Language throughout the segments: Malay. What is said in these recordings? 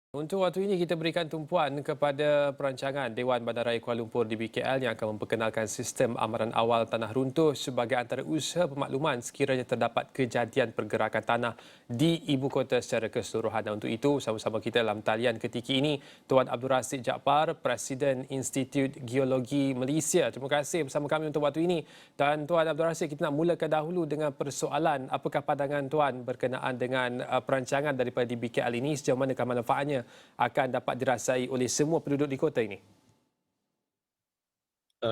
Untuk waktu ini kita berikan tumpuan kepada perancangan Dewan Bandaraya Kuala Lumpur di BKL yang akan memperkenalkan sistem amaran awal tanah runtuh sebagai antara usaha pemakluman sekiranya terdapat kejadian pergerakan tanah di ibu kota secara keseluruhan. Dan untuk itu, sama-sama kita dalam talian ketika ini, Tuan Abdul Rasid Jaafar, Presiden Institut Geologi Malaysia. Terima kasih bersama kami untuk waktu ini. Dan Tuan Abdul Rasid, kita nak mulakan dahulu dengan persoalan apakah pandangan Tuan berkenaan dengan perancangan daripada di BKL ini, sejauh manakah manfaatnya akan dapat dirasai oleh semua penduduk di kota ini?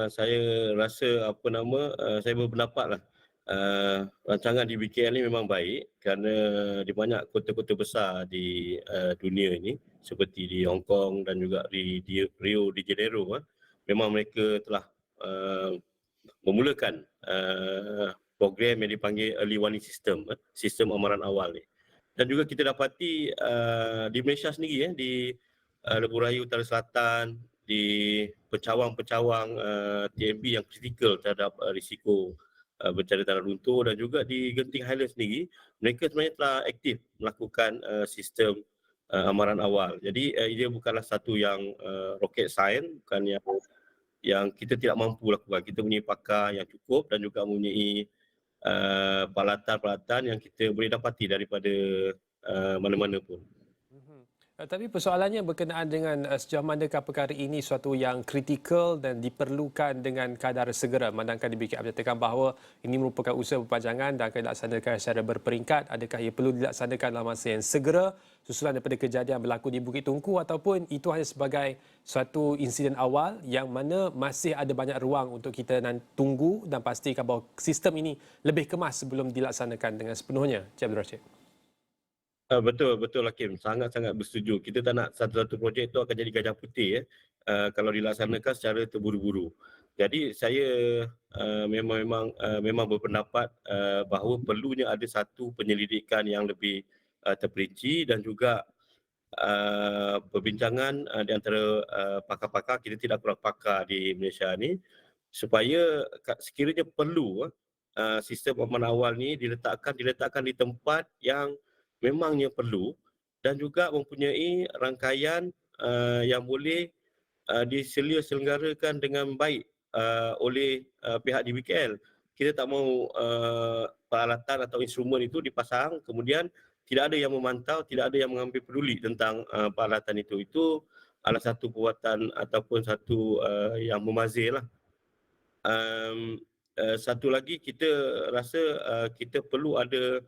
Saya rasa saya berpendapatlah rancangan di BKL ni memang baik kerana di banyak kota-kota besar di dunia ini seperti di Hong Kong dan juga di Rio de Janeiro, memang mereka telah uh, memulakan program yang dipanggil Early Warning System, sistem amaran awal ni. Dan juga kita dapati di Malaysia sendiri, di Lebuh Raya Utara Selatan, di pencawang-pencawang TMB yang kritikal terhadap risiko bencana tanah runtuh, dan juga di Genting Highlands sendiri, mereka sebenarnya telah aktif melakukan sistem amaran awal. Jadi ia bukanlah satu yang rocket science, bukan yang kita tidak mampu lakukan. Kita mempunyai pakar yang cukup dan juga mempunyai peralatan-peralatan yang kita boleh dapati daripada mana-mana pun. Tapi persoalannya berkenaan dengan sejauh manakah perkara ini suatu yang kritikal dan diperlukan dengan kadar segera. Manakala di BKL menyatakan bahawa ini merupakan usaha perpanjangan dan akan dilaksanakan secara berperingkat. Adakah ia perlu dilaksanakan dalam masa yang segera susulan daripada kejadian berlaku di Bukit Tungku, ataupun itu hanya sebagai suatu insiden awal yang mana masih ada banyak ruang untuk kita tunggu dan pastikan bahawa sistem ini lebih kemas sebelum dilaksanakan dengan sepenuhnya? Encik Abdul Rashid. Betul, betul Hakim. Sangat-sangat bersetuju. Kita tak nak satu-satu projek itu akan jadi gajah putih kalau dilaksanakan secara terburu-buru. Jadi saya memang berpendapat bahawa perlunya ada satu penyelidikan yang lebih terperinci dan juga perbincangan di antara pakar-pakar, kita tidak kurang pakar di Malaysia ni, supaya sekiranya perlu sistem amaran awal ni diletakkan di tempat yang memangnya perlu, dan juga mempunyai rangkaian yang boleh diselenggarakan dengan baik oleh pihak DBKL. Kita tak mahu peralatan atau instrumen itu dipasang kemudian tidak ada yang memantau, tidak ada yang mengambil peduli tentang peralatan itu. Itu adalah satu perbuatan ataupun satu yang memazirlah. Satu lagi, kita rasa kita perlu ada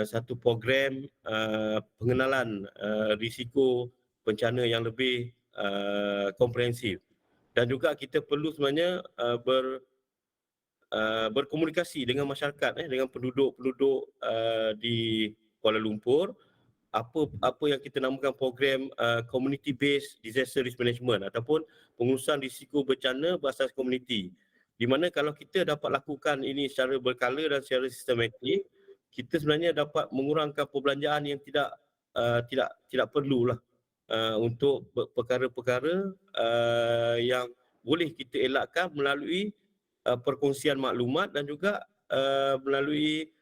satu program pengenalan risiko bencana yang lebih komprehensif, dan juga kita perlu sebenarnya berkomunikasi dengan masyarakat, dengan penduduk-penduduk di Kuala Lumpur, apa yang kita namakan program community based disaster risk management ataupun pengurusan risiko bencana berasas komuniti, di mana kalau kita dapat lakukan ini secara berkala dan secara sistematik, kita sebenarnya dapat mengurangkan perbelanjaan yang tidak perlulah untuk perkara-perkara yang boleh kita elakkan melalui perkongsian maklumat dan juga melalui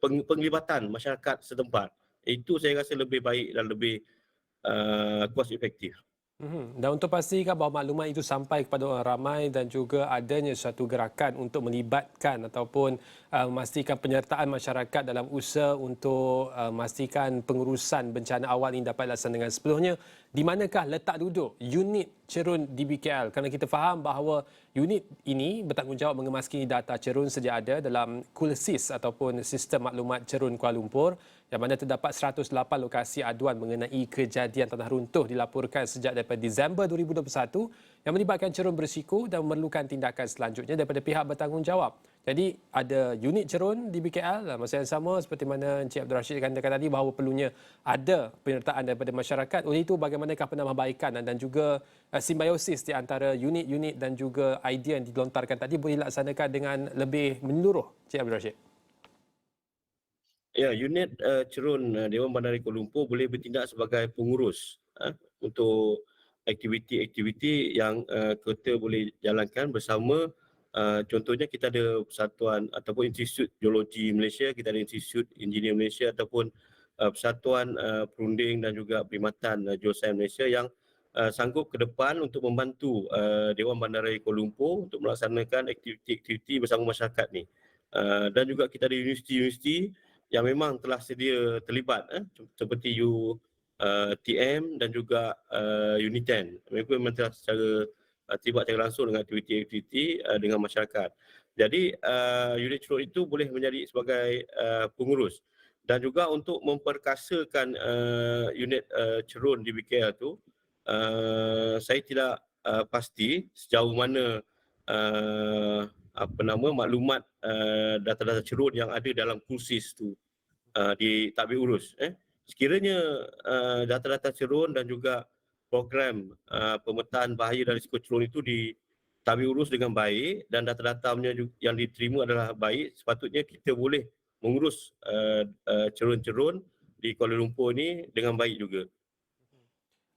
penglibatan masyarakat setempat. Itu saya rasa lebih baik dan lebih cost efektif. Dan untuk pastikan bahawa maklumat itu sampai kepada orang ramai dan juga adanya suatu gerakan untuk melibatkan ataupun memastikan penyertaan masyarakat dalam usaha untuk memastikan pengurusan bencana awal ini dapat dilaksanakan dengan sepenuhnya, di manakah letak duduk unit cerun di BKL? Kerana kita faham bahawa unit ini bertanggungjawab mengemas data cerun sedia ada dalam KULSIS ataupun Sistem Maklumat Cerun Kuala Lumpur, yang mana terdapat 108 lokasi aduan mengenai kejadian tanah runtuh dilaporkan sejak daripada Disember 2021 yang melibatkan cerun berisiko dan memerlukan tindakan selanjutnya daripada pihak bertanggungjawab. Jadi ada unit cerun di BKL dalam masa yang sama seperti mana Encik Abdul Rashid katakan tadi bahawa perlunya ada penyertaan daripada masyarakat. Oleh itu, bagaimanakah penambahbaikan dan juga simbiosis di antara unit-unit dan juga idea yang dilontarkan tadi boleh dilaksanakan dengan lebih menyeluruh, Encik Abdul Rashid? Ya, unit cerun Dewan Bandaraya Kuala Lumpur boleh bertindak sebagai pengurus untuk aktiviti-aktiviti yang kota boleh jalankan bersama Contohnya kita ada persatuan ataupun Institut Geologi Malaysia, kita ada Institut Engineer Malaysia ataupun Persatuan Perunding dan juga Perkhidmatan Geosains Malaysia yang sanggup ke depan untuk membantu Dewan Bandaraya Kuala Lumpur untuk melaksanakan aktiviti-aktiviti bersama masyarakat ni. Dan juga kita ada universiti-universiti yang memang telah sedia terlibat seperti UTM dan juga UNITEN. Mereka memang telah secara terlibat secara langsung dengan aktiviti-aktiviti dengan masyarakat. Jadi unit cerun itu boleh menjadi sebagai pengurus dan juga untuk memperkasakan unit cerun di BKL tu, saya tidak pasti sejauh mana maklumat data-data cerun yang ada dalam kursis tu ditadbir urus. Sekiranya data-data cerun dan juga program pemetaan bahaya dan risiko cerun itu ditadbir urus dengan baik dan data-datanya yang diterima adalah baik, sepatutnya kita boleh mengurus cerun-cerun di Kuala Lumpur ni dengan baik juga.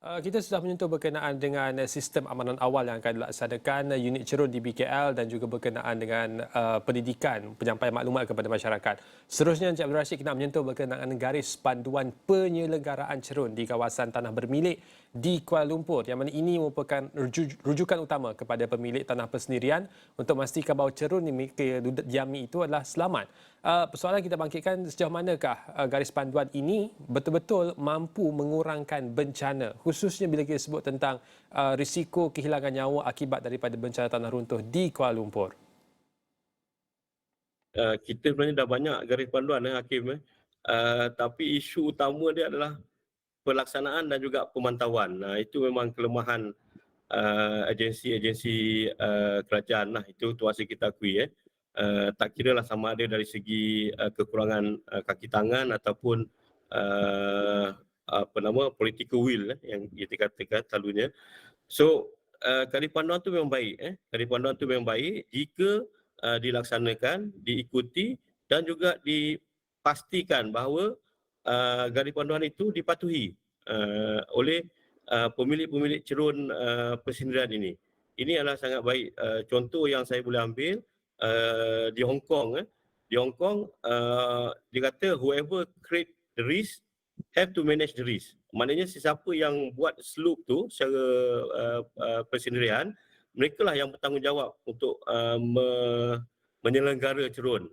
Kita sudah menyentuh berkenaan dengan sistem amanan awal yang akan dilaksanakan unit cerun di BKL dan juga berkenaan dengan pendidikan, penyampaian maklumat kepada masyarakat. Seterusnya, Encik Abdul Rashid, kita nak menyentuh berkenaan garis panduan penyelenggaraan cerun di kawasan tanah bermilik di Kuala Lumpur, yang mana ini merupakan rujukan utama kepada pemilik tanah persendirian untuk memastikan bahawa cerun yang mereka diami itu adalah selamat. Persoalan kita bangkitkan, sejauh manakah garis panduan ini betul-betul mampu mengurangkan bencana, khususnya bila kita sebut tentang risiko kehilangan nyawa akibat daripada bencana tanah runtuh di Kuala Lumpur? Kita sebenarnya dah banyak garis panduan Hakim, tapi isu utama dia adalah pelaksanaan dan juga pemantauan. Itu memang kelemahan agensi-agensi kerajaan lah, itu tuas kita akui. Tak kira lah sama ada dari segi kekurangan kaki tangan ataupun political will yang kita katakan selalunya. So garis panduan tu memang baik, garis panduan tu memang baik jika dilaksanakan, diikuti dan juga dipastikan bahawa garis panduan itu dipatuhi oleh pemilik-pemilik cerun persendirian ini. Ini adalah sangat baik. Contoh yang saya boleh ambil di Hong Kong. Di Hong Kong dia kata whoever create the risk have to manage the risk. Maknanya sesiapa yang buat slope tu secara persendirian, mereka lah yang bertanggungjawab untuk menyelenggara cerun.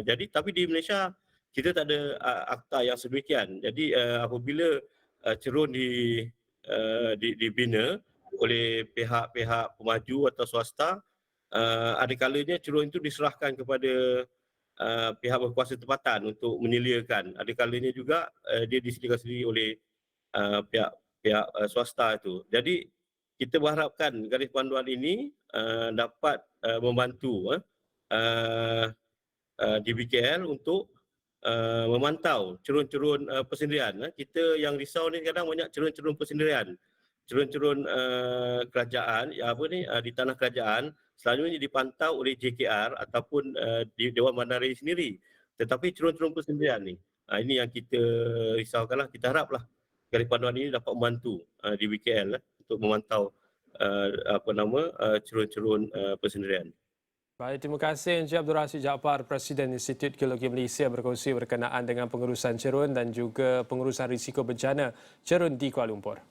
Jadi tapi di Malaysia kita tak ada akta yang sedemikian. Jadi apabila cerun dibina oleh pihak-pihak pemaju atau swasta, ada kalanya cerun itu diserahkan kepada pihak berkuasa tempatan untuk menyeliakan. Ada kalanya juga dia disediakan sendiri oleh pihak swasta itu. Jadi kita berharapkan garis panduan ini dapat membantu di BKL untuk memantau cerun-cerun persendirian. Kita yang risau ni kadang banyak cerun-cerun persendirian. Cerun-cerun kerajaan di tanah kerajaan selalunya dipantau oleh JKR ataupun di Dewan Bandaraya sendiri. Tetapi cerun-cerun persendirian ni, ini yang kita risaukanlah. Kita haraplah garis panduan ini dapat membantu di BKL untuk memantau cerun-cerun persendirian. Baik, terima kasih Encik Abdul Rashid Jaafar, Presiden Institut Geologi Malaysia, berkongsi berkenaan dengan pengurusan cerun dan juga pengurusan risiko bencana cerun di Kuala Lumpur.